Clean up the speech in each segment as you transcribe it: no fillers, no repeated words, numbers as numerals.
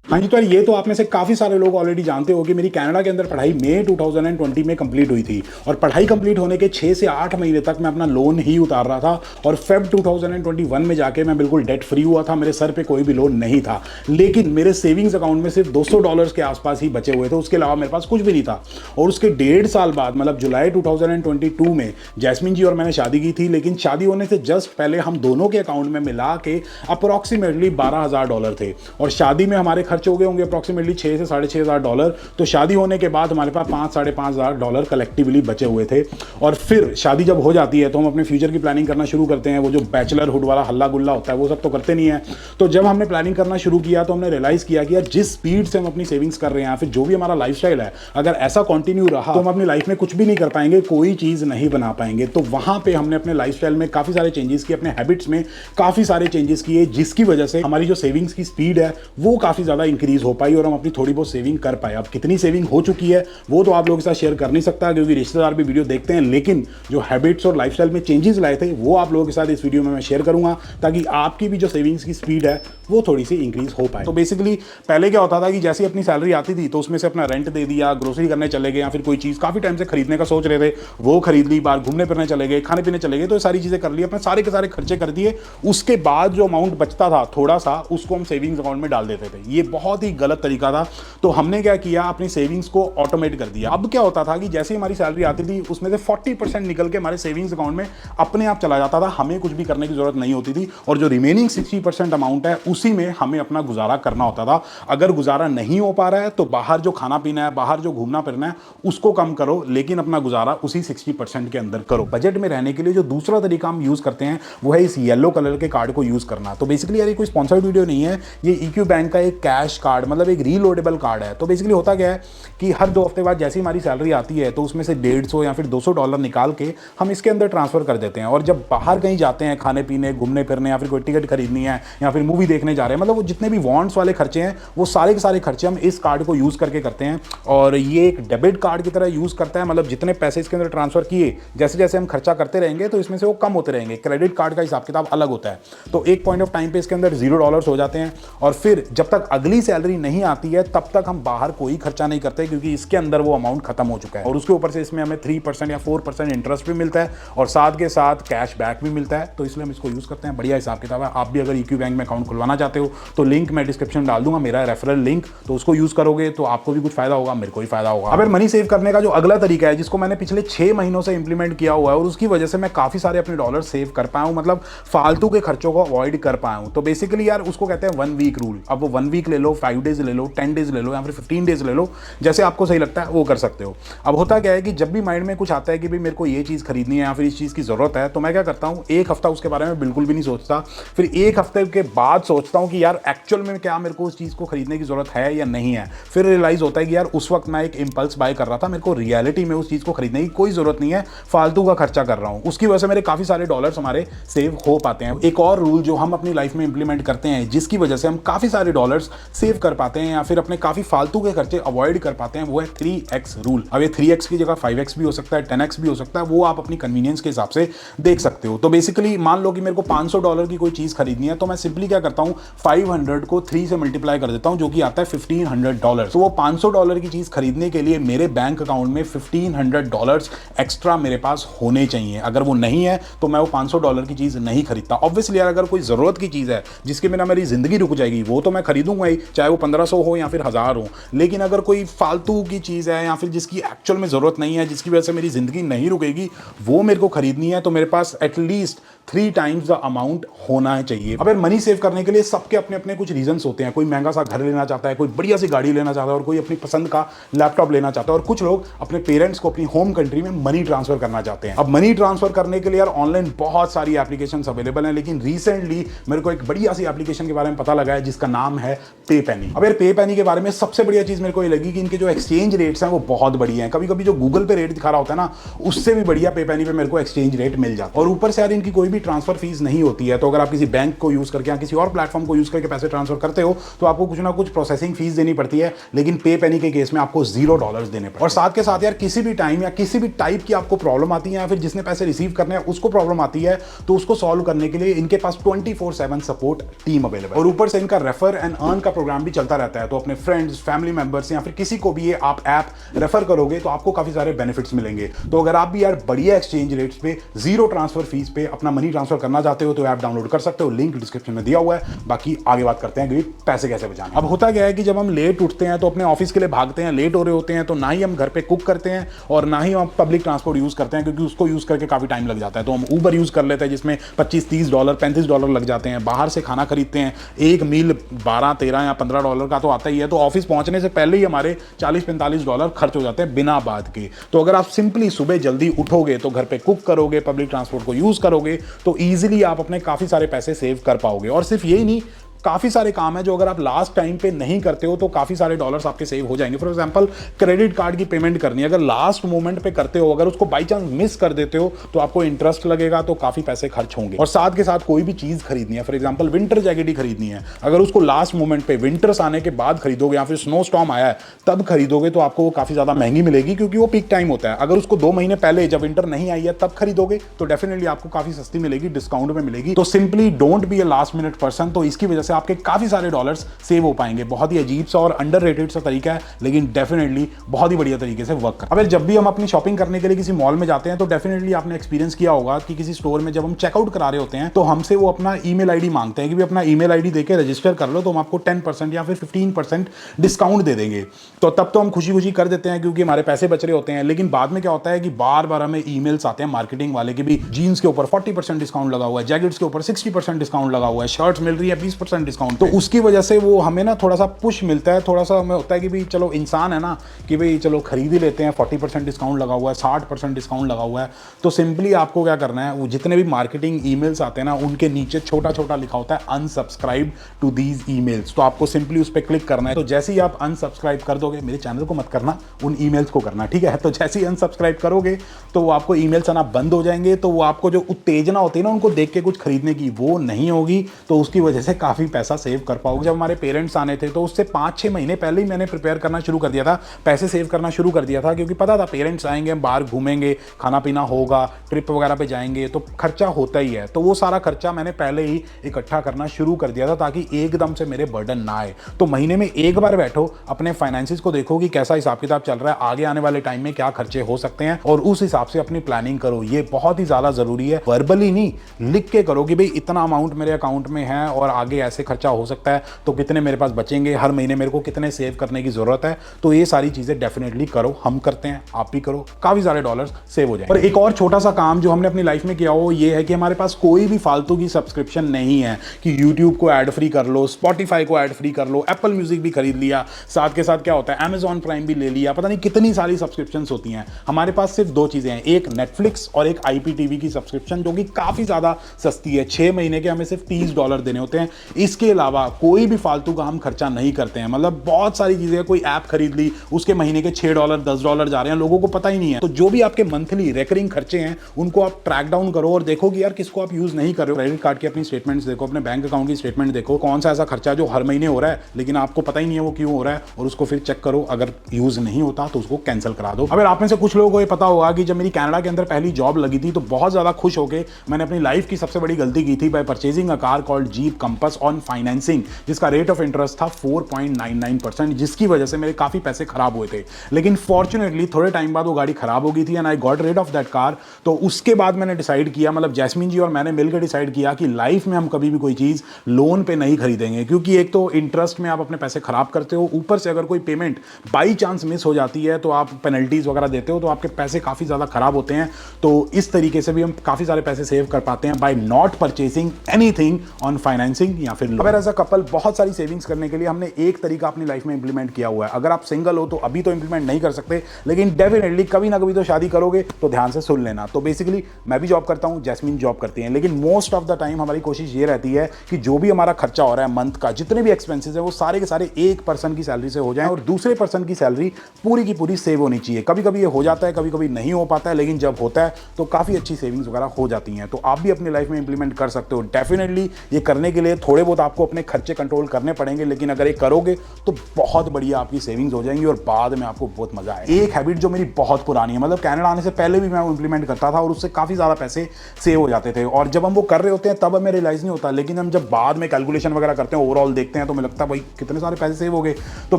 हाँ जी, तो यार ये तो आप में से काफ़ी सारे लोग ऑलरेडी जानते हो कि मेरी कनाडा के अंदर पढ़ाई मई 2020 में कंप्लीट हुई थी और पढ़ाई कंप्लीट होने के 6 से 8 महीने तक मैं अपना लोन ही उतार रहा था और फेब 2021 में जाके मैं बिल्कुल डेट फ्री हुआ था। मेरे सर पे कोई भी लोन नहीं था, लेकिन मेरे सेविंग्स अकाउंट में सिर्फ $200 के आसपास ही बचे हुए थे, उसके अलावा मेरे पास कुछ भी नहीं था। और उसके 1.5 साल बाद मतलब जुलाई 2022 में जैस्मिन जी और मैंने शादी की थी, लेकिन शादी होने से जस्ट पहले हम दोनों के अकाउंट में मिला के अप्रोक्सीमेटली $12,000 थे और शादी में हमारे खर्च हो गए होंगे अप्रोक्सीमेटली $6,000 से $6,500। तो शादी होने के बाद हमारे पास $5,000 कलेक्टिवली बचे हुए थे। और फिर शादी जब हो जाती है तो हम अपने फ्यूचर की प्लानिंग करना शुरू करते हैं। वो जो बैचलरहुड वाला हल्ला गुल्ला होता है वो सब तो करते नहीं है। तो जब हमने प्लानिंग करना शुरू किया तो हमने रियलाइज किया कि यार जिस स्पीड से हम अपनी सेविंग्स कर रहे हैं, फिर जो भी हमारा लाइफस्टाइल है, अगर ऐसा कंटिन्यू रहा तो हम अपनी लाइफ में कुछ भी नहीं कर पाएंगे, कोई चीज नहीं बना पाएंगे। तो वहां पे हमने अपने लाइफस्टाइल में काफी सारे चेंजेस किए, अपने हैबिट्स में काफी सारे चेंजेस किए, जिसकी वजह से हमारी जो सेविंग्स की स्पीड है वो काफी ज्यादा इंक्रीज हो पाई और हम अपनी थोड़ी बहुत सेविंग कर पाए। अब कितनी सेविंग हो चुकी है वो तो आप लोगों के साथ शेयर कर नहीं सकता क्योंकि रिश्तेदार भी वीडियो देखते हैं, लेकिन जो हैबिट्स और लाइफस्टाइल में चेंजेस लाए थे वो आप लोगों के साथ इस वीडियो में मैं शेयर करूंगा ताकि आपकी भी जो सेविंग्स की स्पीड है वो थोड़ी सी इंक्रीज हो पाए। तो बेसिकली पहले क्या होता था कि जैसे अपनी सैलरी आती थी तो उसमें से अपना रेंट दे दिया, ग्रोसरी करने चले गए या फिर कोई चीज़ काफ़ी टाइम से खरीदने का सोच रहे थे वो खरीद ली, बाहर घूमने फिरने चले गए, खाने पीने चले गए, तो ये सारी चीज़ें कर ली, अपने सारे के सारे खर्चे कर दिए। उसके बाद जो अमाउंट बचता था थोड़ा सा उसको हम सेविंग्स अकाउंट में डाल देते थे। ये बहुत ही गलत तरीका था। तो हमने क्या किया, अपनी सेविंग्स को ऑटोमेट कर दिया। अब क्या होता था कि जैसे हमारी सैलरी आती थी उसमें से 40% निकल के हमारे सेविंग्स अकाउंट में अपने आप चला जाता था, हमें कुछ भी करने की जरूरत नहीं होती थी। और जो रिमेनिंग 60% अमाउंट है उसी में हमें अपना गुजारा करना होता था। अगर गुजारा नहीं हो पा रहा है तो बाहर जो खाना पीना है, बाहर जो घूमना फिरना है उसको कम करो, लेकिन अपना गुजारा उसी 60% के अंदर करो। बजट में रहने के लिए जो दूसरा तरीका हम यूज करते हैं वो है इस येलो कलर के कार्ड को यूज करना। तो बेसिकली यार ये कोई स्पॉन्सर्ड वीडियो नहीं है, ये EQ बैंक का एक कैश कार्ड मतलब एक रीलोडेबल कार्ड है। तो बेसिकली होता क्या है कि हर 2 हफ्ते बाद जैसी हमारी सैलरी आती है तो उसमें से $150 या फिर $200 निकाल के हम इसके अंदर ट्रांसफर कर देते हैं। और जब बाहर कहीं जाते हैं खाने पीने, घूमने फिरने, या फिर कोई टिकट खरीदनी है या फिर मूवी देखने जा रहे हैं, मतलब वो जितने भी वांट्स वाले खर्चे हैं वो सारे के सारे खर्चे हम इस कार्ड को यूज करके करते हैं। और ये एक डेबिट कार्ड की तरह यूज करता है, मतलब जितने पैसे इसके अंदर ट्रांसफर किए जैसे जैसे हम खर्चा करते रहेंगे तो इसमें से वो कम होते रहेंगे। क्रेडिट कार्ड का हिसाब किताब अलग होता है। तो एक पॉइंट ऑफ टाइम पे इसके अंदर $0 हो जाते हैं और फिर जब तक अगली सैलरी नहीं आती है तब तक हम बाहर कोई खर्चा नहीं करते क्योंकि इसके अंदर वो अमाउंट खत्म हो चुका है। और उसके ऊपर से इसमें हमें 3% या 4% इंटरेस्ट भी मिलता है और साथ के साथ कैश बैक भी मिलता है। तो इसलिए हम इसको यूज करते हैं। बढ़िया हिसाब किताब है। आप भी अगर EQ बैंक में अकाउंट खुलवाना चाहते हो तो लिंक मैं डिस्क्रिप्शन में डाल दूंगा, मेरा रेफरल लिंक, तो उसको यूज करोगे तो आपको भी कुछ फायदा होगा, मेरे को भी फायदा होगा। अब मनी सेव करने का जो अगला तरीका है जिसको मैंने पिछले 6 महीनों से इंप्लीमेंट किया हुआ है और उसकी वजह से मैं काफी सारे अपने डॉलर सेव कर पाया हूं, मतलब फालतू के खर्चों को अवॉइड कर पाया हूं। तो बेसिकली यार उसको कहते हैं 1 वीक रूल। अब वो 1 वीक ले लो, 5 डेज ले लो, 10 डेज ले लो या फिर 15 डेज ले लो, जैसे आपको सही लगता है वो कर सकते हो। अब होता क्या है कि जब भी माइंड में कुछ आता है कि भाई मेरे को ये चीज खरीदनी है या फिर इस चीज की जरूरत है, तो मैं क्या करता हूँ, एक हफ्ता उसके बारे में बिल्कुल भी नहीं सोचता, फिर एक हफ्ते के बाद सोचता हूँ कि यार एक्चुअल में क्या मेरे को उस चीज को खरीदने की जरूरत है या नहीं है। फिर रियलाइज होता है कि यार उस वक्त मैं एक इंपल्स बाय कर रहा था, मेरे को रियलिटी में उस चीज को खरीदने की कोई जरूरत नहीं है, फालतू का खर्चा कर रहा हूं। उसकी वजह से मेरे काफी सारे डॉलर्स हमारे सेव हो पाते हैं। एक और रूल जो हम अपनी लाइफ में इंप्लीमेंट करते हैं जिसकी वजह से हम काफी सारे डॉलर्स सेव कर पाते हैं या फिर अपने काफी फालतू के खर्चे अवॉइड कर पाते हैं, वो है 3x रूल। अब ये 3x की जगह 5x भी हो सकता है, 10x भी हो सकता है, वो आप अपनी कन्वीनियंस के हिसाब से देख सकते हो। तो बेसिकली मान लो कि मेरे को $500 की कोई चीज खरीदनी है तो मैं सिंपली क्या करता हूं, 500 को 3 से मल्टीप्लाई कर देता हूं जो कि आता है $1500। तो वो $500 की चीज खरीदने के लिए मेरे बैंक अकाउंट में $1500 एक्स्ट्रा मेरे पास होने चाहिए। अगर वो नहीं है तो मैं वो $500 की चीज नहीं खरीदता। ऑब्वियसली यार अगर कोई जरूरत की चीज है जिसके बिना मेरी जिंदगी रुक जाएगी वो तो मैं खरीदूंगा ही, चाहे वो 1500 हो या फिर 1000 हो। लेकिन अगर कोई फालतू की चीज है या फिर जिसकी एक्चुअल में जरूरत नहीं है, जिसकी वजह से मेरी जिंदगी नहीं रुकेगी, वो मेरे को खरीदनी है, तो मेरे पास एटलीस्ट 3 टाइम्स द अमाउंट होना चाहिए। अब मनी सेव करने के लिए सबके अपने अपने कुछ रीजंस होते हैं। कोई महंगा सा घर लेना चाहता है, कोई बढ़िया सी गाड़ी लेना चाहता है और कोई अपनी पसंद का लैपटॉप लेना चाहता है और कुछ लोग अपने पेरेंट्स को अपनी होम कंट्री में मनी ट्रांसफर करना चाहते हैं। अब मनी ट्रांसफर करने के लिए यार ऑनलाइन बहुत सारी एप्लीकेशंस अवेलेबल हैं, लेकिन रिसेंटली मेरे को एक बढ़िया सी एप्लीकेशन के बारे में पता लगा है जिसका नाम है पेपैनी। अब यार पेपैनी के बारे में सबसे बढ़िया चीज मेरे को ये लगी कि इनके जो एक्सचेंज रेट्स हैं वो बहुत बढ़िया हैं। कभी कभी जो गूगल पे रेट दिखा रहा होता है ना, उससे भी बढ़िया पेपैनी पे मेरे को एक्सचेंज रेट मिल जाता है। और ऊपर से यार इनकी कोई भी भी ट्रांसफर फीस नहीं होती है। तो अगर आप किसी बैंक को यूज करके या किसी और प्लेटफॉर्म को यूज करके पैसे ट्रांसफर करते हो तो आपको कुछ ना कुछ प्रोसेसिंग फीस देनी पड़ती है, लेकिन पे पेनी के केस में आपको $0 देने पड़ते हैं। और साथ के साथ यार किसी भी टाइम या किसी भी टाइप की आपको प्रॉब्लम आती है या फिर जिसने पैसे रिसीव करने हैं उसको प्रॉब्लम आती है, तो उसको सॉल्व करने के लिए इनके पास 24/7 सपोर्ट टीम अवेलेबल है। और ऊपर से इनका रेफर एंड अर्न का प्रोग्राम भी चलता रहता है। तो अपने फ्रेंड्स, फैमिली मेंबर्स या फिर किसी को भी ये आप ऐप रेफर करोगे तो आपको काफी सारे बेनिफिट्स मिलेंगे। तो अगर आप भी यार बढ़िया एक्सचेंज रेट्स पे, जीरो ट्रांसफर फीस पे अपना मनी ट्रांसफर करना चाहते हो तो ऐप डाउनलोड कर सकते हो, लिंक डिस्क्रिप्शन में दिया हुआ है। बाकी आगे बात करते हैं कि पैसे कैसे बचाने। अब होता क्या है कि जब हम लेट उठते हैं तो अपने ऑफिस के लिए भागते हैं, लेट हो रहे होते हैं, तो ना ही हम घर पे कुक करते हैं और ना ही हम पब्लिक ट्रांसपोर्ट यूज करते हैं, क्योंकि उसको यूज करके काफी टाइम लग जाता है। तो हम ऊबर यूज कर लेते हैं जिसमें $25-30 $35 लग जाते हैं। बाहर से खाना खरीदते हैं, एक मील $12-13 या $15 का तो आता ही है। तो ऑफिस पहुंचने से पहले ही हमारे $40-45 खर्च हो जाते हैं बिना बात के। तो अगर आप सिंपली सुबह जल्दी उठोगे तो घर पे कुक करोगे, पब्लिक ट्रांसपोर्ट को यूज करोगे तो ईजिली आप अपने काफी सारे पैसे सेव कर पाओगे। और सिर्फ यही नहीं, काफी सारे काम है जो अगर आप लास्ट टाइम पे नहीं करते हो तो काफी सारे डॉलर्स आपके सेव हो जाएंगे। फॉर एग्जांपल क्रेडिट कार्ड की पेमेंट करनी है, अगर लास्ट मोमेंट पे करते हो, अगर उसको बाई चांस मिस कर देते हो तो आपको इंटरेस्ट लगेगा, तो काफी पैसे खर्च होंगे। और साथ के साथ कोई भी चीज खरीदनी है, फॉर एग्जांपल विंटर जैकेट ही खरीदनी है, अगर उसको लास्ट मोमेंट पे विंटर्स आने के बाद खरीदोगे या फिर स्नो स्टॉर्म आया है तब खरीदोगे तो आपको वो काफी ज्यादा महंगी मिलेगी, क्योंकि वो पीक टाइम होता है। अगर उसको 2 महीने पहले जब विंटर नहीं आई है तब खरीदोगे तो डेफिनेटली आपको काफी सस्ती मिलेगी, डिस्काउंट में मिलेगी। तो simply don't be a last minute person. तो इसकी वजह से आपके काफी सारे डॉलर्स सेव हो पाएंगे। बहुत ही अजीब सा और अंडररेटेड सा तरीका है, लेकिन डेफिनेटली बहुत ही बढ़िया तरीके से वर्क करता है। अब जब भी हम अपनी शॉपिंग करने के लिए किसी मॉल में जाते हैं तो डेफिनेटली आपने एक्सपीरियंस किया होगा कि किसी स्टोर में जब हम चेकआउट करा रहे होते हैं तो हमसे वो अपना ईमेल आईडी मांगते हैं कि भी अपना ईमेल आईडी देके रजिस्टर कर लो तो हम आपको 10% या फिर 15% डिस्काउंट दे देंगे। तो तब तो हम खुशी खुशी कर देते हैं क्योंकि हमारे पैसे बच रहे होते हैं। लेकिन बाद में क्या होता है कि बार बार हमें ईमेल्स आते हैं मार्केटिंग वाले के भी, जीन्स के ऊपर 40% डिस्काउंट लगा हुआ है, जैकेट्स के ऊपर 60% डिस्काउंट लगा हुआ है, शर्ट्स मिल रही है 20% डिस्काउंट। तो उसकी वजह से वो हमें ना थोड़ा सा पुश मिलता है, थोड़ा सा हमें होता है कि भाई चलो इंसान है ना कि भाई चलो खरीद ही लेते हैं, 40% डिस्काउंट लगा हुआ है, 60% डिस्काउंट लगा हुआ है। तो सिंपली आपको क्या करना है, वो जितने भी मार्केटिंग ईमेल्स आते हैं ना उनके नीचे छोटा छोटा लिखा होता है अनसब्सक्राइब टू दीज ईमेल्स। तो आपको सिंपली उस पर क्लिक करना है। तो जैसे ही आप अनसब्सक्राइब कर दोगे, मेरे चैनल को मत करना, उन ईमेल्स को करना, ठीक है। तो जैसे ही अनसब्सक्राइब करोगे तो वो आपको ईमेल्स आना बंद हो जाएंगे। तो वो आपको जो उत्तेजना होती है ना उनको देख के कुछ खरीदने की, वो नहीं होगी। तो उसकी वजह से काफी पैसा सेव कर पाओगे। जब हमारे पेरेंट्स आने थे तो उससे 5-6 महीने पहले ही मैंने प्रिपेयर करना शुरू कर दिया था, पैसे सेव करना शुरू कर दिया था, क्योंकि पता था पेरेंट्स आएंगे, बाहर घूमेंगे, खाना पीना होगा, ट्रिप वगैरह पे जाएंगे तो खर्चा होता ही है। तो वो सारा खर्चा मैंने पहले ही इकट्ठा करना शुरू कर दिया था ताकि एकदम से मेरे बर्डन ना आए। तो महीने में एक बार बैठो, अपने फाइनेंसिस को देखो कि कैसा हिसाब किताब चल रहा है, आगे आने वाले टाइम में क्या खर्चे हो सकते हैं और उस हिसाब से अपनी प्लानिंग करो। ये बहुत ही ज्यादा जरूरी है। वर्बली नहीं, लिख के करो कि भाई इतना अमाउंट मेरे अकाउंट में है और आगे ऐसे खर्चा हो सकता है, तो कितने मेरे पास बचेंगे, हर महीने मेरे को कितने सेव करने की जरूरत है। तो ये सारी चीजें डेफिनेटली करो, हम करते हैं, आप भी करो, काफी सारे डॉलर्स सेव हो जाएंगे। और एक और छोटा सा काम जो हमने अपनी लाइफ में किया हो ये है कि हमारे पास कोई भी फालतू की सब्सक्रिप्शन नहीं है कि यूट्यूब को ऐड फ्री कर लो, स्पॉटिफाई को ऐड फ्री कर लो, एप्पल म्यूजिक भी खरीद लिया, साथ के साथ क्या होता है अमेजॉन प्राइम भी ले लिया, पता नहीं कितनी सारी सब्सक्रिप्शन होती हैं। हमारे पास सिर्फ 2 चीजें हैं, एक नेटफ्लिक्स और एक आईपीटीवी की सब्सक्रिप्शन, जो कि काफी ज्यादा सस्ती है। 6 महीने के हमें सिर्फ $30 देने होते हैं। इसके अलावा कोई भी फालतू का हम खर्चा नहीं करते हैं। मतलब बहुत सारी चीजें, कोई ऐप खरीद ली उसके महीने के $6 $10 जा रहे हैं, लोगों को पता ही नहीं है। तो जो भी आपके मंथली रेकरिंग खर्चे हैं उनको आप ट्रैक डाउन करो और देखो कि यार किसको आप यूज नहीं कर रहे हो। क्रेडिट कार्ड की अपनी स्टेटमेंट्स देखो, अपने बैंक अकाउंट की स्टेटमेंट देखो, कौन सा ऐसा खर्चा जो हर महीने हो रहा है लेकिन आपको पता ही नहीं है वो क्यों हो रहा है, और उसको फिर चेक करो। अगर यूज नहीं होता तो उसको कैंसिल करा दो। अगर आप में से कुछ लोगों को ये पता होगा कि जब मेरी कनाडा के अंदर पहली जॉब लगी थी तो बहुत ज्यादा खुश होकर मैंने अपनी लाइफ की सबसे बड़ी गलती की थी bye purchasing a car called jeep compass on financing, जिसका रेट ऑफ इंटरेस्ट था 4.99%, जिसकी वजह से मेरे काफी पैसे खराब हुए थे। लेकिन फॉर्चुनेटली थोड़े टाइम बाद वो गाड़ी खराब हो गई थी and I got rid of that car. तो उसके बाद मैंने डिसाइड किया, मतलब जैस्मीन जी और मैंने मिलकर डिसाइड किया कि लाइफ में हम कभी भी कोई चीज लोन पे नहीं खरीदेंगे, क्योंकि एक तो इंटरेस्ट में आप अपने पैसे खराब करते हो, ऊपर से अगर कोई पेमेंट बाई चांस मिस हो जाती है तो आप पेनल्टीज वगैरह देते हो, तो आपके पैसे काफी ज्यादा खराब होते हैं। तो इस तरीके से भी हम काफी सारे पैसे सेव कर पाते हैं by not purchasing anything on financing या फिर फिर लो। अब एज अ कपल बहुत सारी सेविंग्स करने के लिए हमने एक तरीका अपनी लाइफ में इंप्लीमेंट किया हुआ है। अगर आप सिंगल हो तो अभी तो इंप्लीमेंट नहीं कर सकते, लेकिन डेफिनेटली कभी ना कभी तो शादी करोगे तो ध्यान से सुन लेना। तो बेसिकली मैं भी जॉब करता हूं, जैस्मीन जॉब करती हैं, लेकिन मोस्ट ऑफ द टाइम हमारी कोशिश ये रहती है कि जो भी हमारा खर्चा हो रहा है मंथ का, जितने भी एक्सपेंसेस है वो सारे के सारे एक पर्सन की सैलरी से हो जाए और दूसरे पर्सन की सैलरी पूरी की पूरी सेव होनी चाहिए। कभी कभी ये हो जाता है, कभी कभी नहीं हो पाता है, लेकिन जब होता है तो काफ़ी अच्छी सेविंग्स वगैरह हो जाती हैं। तो आप भी अपनी लाइफ में इंप्लीमेंट कर सकते हो। डेफिनेटली ये करने के लिए थोड़े बहुत आपको अपने खर्चे कंट्रोल करने पड़ेंगे, लेकिन अगर ये करोगे तो बहुत बढ़िया आपकी सेविंग्स हो जाएंगी और बाद में आपको बहुत मजा आएगा। एक हैबिट जो मेरी बहुत पुरानी है, मतलब कनाडा आने से पहले भी मैं वो इंप्लीमेंट करता था और उससे काफ़ी ज़्यादा पैसे सेव हो जाते थे, और जब हम वो कर रहे होते हैं तब हमें रियलाइज़ नहीं होता, लेकिन हम जब बाद में कैलकुलेशन वगैरह करते हैं, ओवरऑल देखते हैं, तो मुझे लगता है भाई कितने सारे पैसे सेव हो गए। तो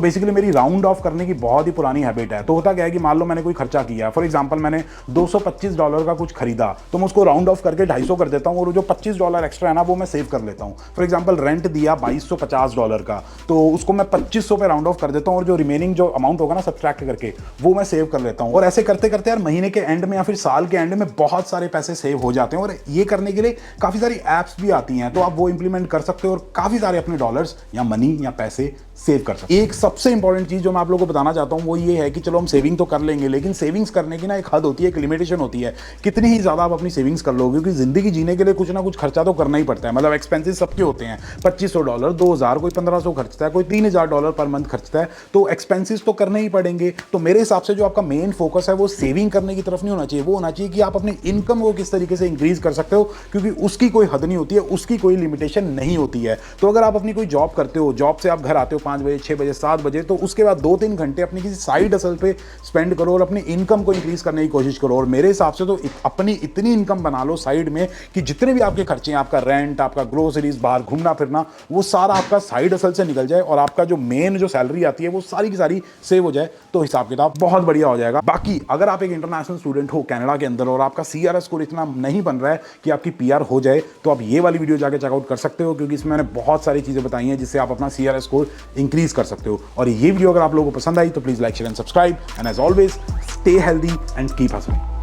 बेसिकली मेरी राउंड ऑफ करने की बहुत ही पुरानी हैबिट है। तो होता क्या है कि मान लो मैंने कोई खर्चा किया, फॉर एग्जांपल मैंने $225 का कुछ खरीदा, तो मैं उसको राउंड ऑफ करके 250 कर देता हूँ और जो $25 एक्स्ट्रा है ना वो मैं सेव कर लेता हूँ। फॉर एग्जांपल रेंट दिया $2250 का, तो उसको मैं 2500 पे राउंड ऑफ कर देता हूँ और जो रिमेनिंग जो अमाउंट होगा ना सब्ट्रैक्ट करके वो मैं सेव कर लेता हूँ। और ऐसे करते करते यार महीने के एंड में या फिर साल के एंड में बहुत सारे पैसे सेव हो जाते हैं। और ये करने के लिए काफ़ी सारी ऐप्स भी आती हैं, तो आप वो इंप्लीमेंट कर सकते हो और काफ़ी सारे अपने डॉलर्स या मनी या पैसे सेव कर सकते हैं। एक सबसे इंपॉर्टेंट चीज़ जो मैं आप लोगों को बताना चाहता हूँ वो ये है कि चलो हम सेविंग तो कर लेंगे, लेकिन सेविंग्स करने की ना एक हद होती है, एक लिमिटेशन होती है। कितनी ही ज़्यादा आप अपनी सेविंग्स कर लोगे, क्योंकि ज़िंदगी जीने के लिए कुछ ना कुछ खर्चा तो करना ही पड़ता है। मतलब एक्सपेंसेस सबके होते हैं, $2500, 2000, कोई 1500 खर्चता है, कोई $3000 पर मंथ खर्चता है, तो एक्सपेंसेस तो करने ही पड़ेंगे। तो मेरे हिसाब से जो आपका मेन फोकस है वो सेविंग करने की तरफ नहीं होना चाहिए, वो होना चाहिए कि आप अपनी इनकम को किस तरीके से इंक्रीज कर सकते हो, क्योंकि उसकी कोई हद नहीं होती है, उसकी कोई लिमिटेशन नहीं होती है। तो अगर आप अपनी कोई जॉब करते हो, जॉब से आप घर आते हो 5 बजे, 6 बजे, 7 बजे, तो उसके बाद 2-3 घंटे अपनी किसी साइड हसल पे स्पेंड करो और अपनी इनकम को इंक्रीज करने की कोशिश करो। और मेरे हिसाब से तो अपनी इतनी इनकम बना लो साइड में कि जितने भी आपके खर्चे हैं, आपका रेंट, आपका ग्रोसरीज, बाहर घूमना फिरना, वो सारा आपका साइड हसल से निकल जाए और आपका जो मेन जो सैलरी आती है वो सारी की सारी सेव हो जाए, तो हिसाब किताब बहुत बढ़िया हो जाएगा। बाकी अगर आप एक इंटरनेशनल स्टूडेंट हो कनाडा के अंदर और आपका CRS स्कोर इतना नहीं बन रहा है कि आपकी PR हो जाए, तो आप ये वाली वीडियो जाके चेकआउट कर सकते हो, क्योंकि इसमें मैंने बहुत सारी चीजें बताई हैं जिससे आप अपना CRS स्कोर इंक्रीज कर सकते हो। और ये वीडियो अगर आप लोगों को पसंद आई तो please like, share and subscribe, and as always stay healthy and keep hustling.